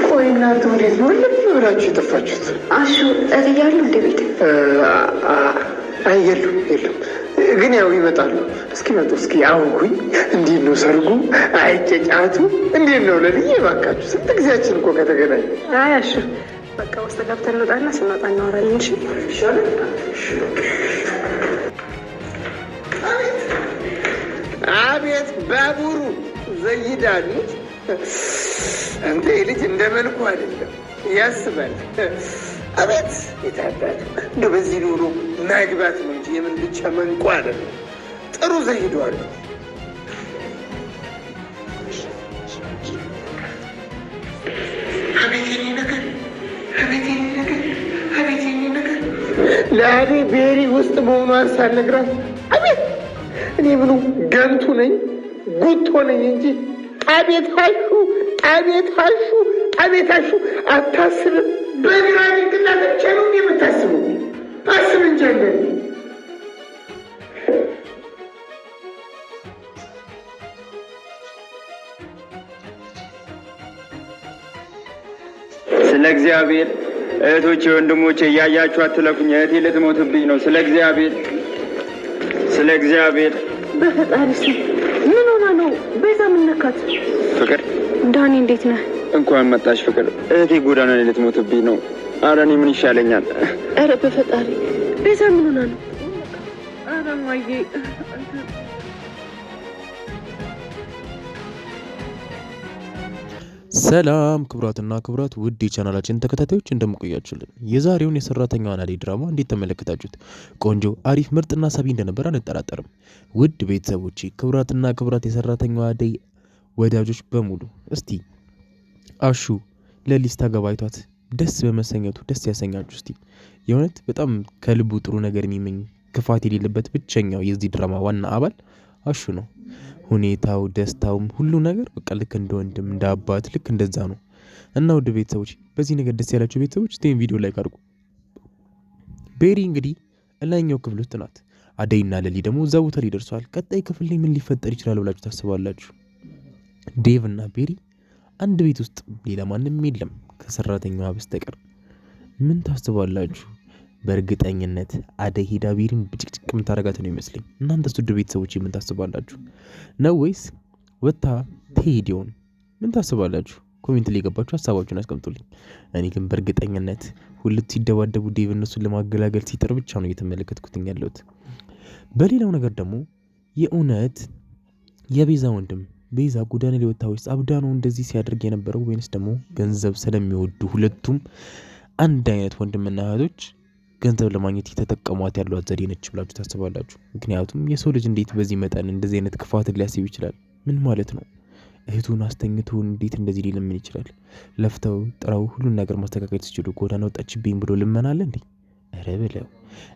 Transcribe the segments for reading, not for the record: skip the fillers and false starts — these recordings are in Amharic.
ቆይ እናንተ ወዴት ነው ብላችሁ የጠፋችሁት? አሹ እያሉ እንደ ቤት የሉም ግን ያው ይመጣሉ። እስኪመጡ እስኪ አውጉኝ። እንዴት ነው ሰርጉ? አይጨጫቱ እንዴት ነው? ለልዬ እባካችሁ ስንት ጊዜያችን እኮ ከተገናኘ። አይ አሹ በቃ ውስጥ ገብተን እንወጣና ስንወጣ እናወራለን። እሺ ይሻላል። አቤት ባቡሩ ዘይዳሉ። እንደ ልጅ እንደ መልኩ አይደለም ያስባል። አቤት የታባቱ እንደ በዚህ ኑሮ ማግባት ነው እንጂ የምን ብቻ መንቋ አይደለም። ጥሩ ዘይዷሉ። አቤት የኔ ነገር፣ አቤት የኔ ነገር፣ አቤት የኔ ነገር ለአዴ ቤሪ ውስጥ መሆኗን ሳልነግራት አቤት እኔ ምኑ ገንቱ ነኝ ጉቶ ነኝ እንጂ አቤታሹ አቤታሹ አቤታሹ አታስብም። በግራ ጭንቅላት ብቻ ነው የምታስቡ። አስብ እንጂ አለ። ስለ እግዚአብሔር እህቶቼ ወንድሞቼ እያያችሁ አትለፉኝ። እህቴ ልትሞትብኝ ነው። ስለ እግዚአብሔር በፈጣሪ ስም ምን ሆና ነው? ቤዛ ምን ነካት? ፍቅር ዳኒ እንዴት ነህ? እንኳን መጣሽ ፍቅር። እህቴ ጎዳና ላይ ልትሞትብኝ ነው። ኧረ እኔ ምን ይሻለኛል? ኧረ በፈጣሪ ቤዛ ምን ሆና ነው? ኧረ ማዬ ሰላም ክቡራትና ክቡራት ውድ የቻናላችን ተከታታዮች እንደምቆያችሁልን የዛሬውን የሰራተኛዋን አደይ ድራማ እንዴት ተመለከታችሁት? ቆንጆ አሪፍ ምርጥና ሳቢ እንደነበር አንጠራጠርም። ውድ ቤተሰቦቼ ክቡራትና ክቡራት የሰራተኛዋ አደይ ወዳጆች በሙሉ እስቲ አሹ ለሊስ ተገባይቷት ደስ በመሰኘቱ ደስ ያሰኛችሁ። እስቲ የእውነት በጣም ከልቡ ጥሩ ነገር የሚመኝ ክፋት የሌለበት ብቸኛው የዚህ ድራማ ዋና አባል አሹ ነው። ሁኔታው ደስታውም ሁሉ ነገር በቃ ልክ እንደ ወንድም እንደ አባት ልክ እንደዛ ነው። እና ውድ ቤተሰቦች በዚህ ነገር ደስ ያላችሁ ቤተሰቦች እስቲ ቪዲዮ ላይክ አድርጉ። ቤሪ እንግዲህ እላኛው ክፍል ውስጥ ናት። አደይና ለሊ ደግሞ እዛ ቦታ ላይ ደርሰዋል። ቀጣይ ክፍል ላይ ምን ሊፈጠር ይችላል ብላችሁ ታስባላችሁ? ዴቭ እና ቤሪ አንድ ቤት ውስጥ ሌላ ማንም የለም ከሰራተኛዋ በስተቀር። ምን ታስባላችሁ? በእርግጠኝነት አደይ ሄዳ ቤሪን ብጭቅጭቅ የምታረጋት ነው ይመስለኝ። እናንተስ ውድ ቤተሰቦች ምን ታስባላችሁ? ነው ወይስ ወታ ትሄድ ይሆን? ምን ታስባላችሁ? ኮሜንት ላይ ገባችሁ ሀሳባችሁን አስቀምጡልኝ። እኔ ግን በእርግጠኝነት ሁለት ሲደባደቡ ዴቭ እነሱን ለማገላገል ሲጥር ብቻ ነው እየተመለከትኩትኝ ያለሁት። በሌላው ነገር ደግሞ የእውነት የቤዛ ወንድም ቤዛ ጎዳና ላይ ወጣ ወይስ አብዳ ነው እንደዚህ ሲያደርግ የነበረው? ወይንስ ደግሞ ገንዘብ ስለሚወዱ ሁለቱም አንድ አይነት ወንድምና እህቶች ገንዘብ ለማግኘት የተጠቀሟት ያሏት ዘዴ ነች ብላችሁ ታስባላችሁ? ምክንያቱም የሰው ልጅ እንዴት በዚህ መጠን እንደዚህ አይነት ክፋትን ሊያስብ ይችላል? ምን ማለት ነው? እህቱን አስተኝቶ እንዴት እንደዚህ ሊለምን ይችላል? ለፍተው ጥረው ሁሉን ነገር ማስተካከል ሲችሉ ጎዳና ወጣችብኝ ብሎ ልመናለ እንዴ? ኧረ በለው።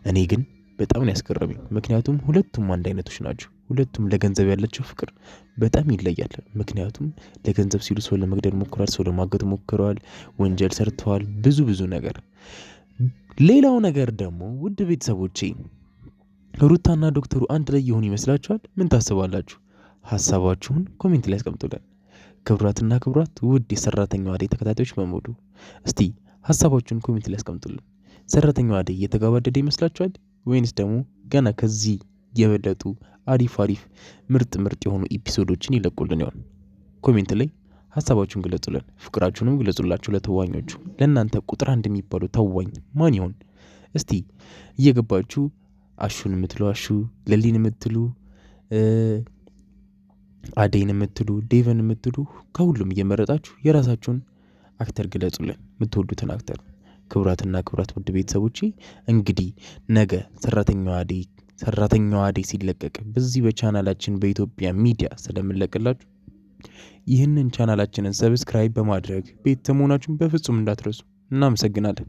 እኔ ግን በጣም ነው ያስገረመኝ። ምክንያቱም ሁለቱም አንድ አይነቶች ናቸው። ሁለቱም ለገንዘብ ያላቸው ፍቅር በጣም ይለያል። ምክንያቱም ለገንዘብ ሲሉ ሰው ለመግደል ሞክረዋል፣ ሰው ለማገት ሞክረዋል፣ ወንጀል ሰርተዋል፣ ብዙ ነገር። ሌላው ነገር ደግሞ ውድ ቤተሰቦቼ ሩታና ዶክተሩ አንድ ላይ የሆኑ ይመስላችኋል? ምን ታስባላችሁ? ሀሳባችሁን ኮሜንት ላይ አስቀምጡልን። ክቡራትና ክቡራት ውድ የሰራተኛዋ አደይ ተከታታዮች በሙሉ እስቲ ሀሳባችሁን ኮሜንት ላይ አስቀምጡልን። ሰራተኛዋ አደይ እየተጋባደደ ይመስላችኋል? ወይንስ ደግሞ ገና ከዚህ የበለጡ አሪፍ ምርጥ የሆኑ ኤፒሶዶችን ይለቁልን ይሆን? ኮሜንት ላይ ሀሳባችሁን ግለጹልን። ፍቅራችሁንም ግለጹላችሁ ለተዋኞቹ። ለእናንተ ቁጥር አንድ የሚባሉ ተዋኝ ማን ይሆን? እስቲ እየገባችሁ አሹን የምትሉ አሹ፣ ለሊን የምትሉ አደይን የምትሉ ዴቨን የምትሉ ከሁሉም እየመረጣችሁ የራሳችሁን አክተር ግለጹልን፣ የምትወዱትን አክተር። ክቡራትና ክቡራት ውድ ቤተሰቦቼ እንግዲህ ነገ ሰራተኛዋ አደይ ሲለቀቅ በዚህ በቻናላችን በኢትዮጵያ ሚዲያ ስለምንለቅላችሁ ይህንን ቻናላችንን ሰብስክራይብ በማድረግ ቤተሰብ መሆናችሁን በፍጹም እንዳትረሱ። እናመሰግናለን።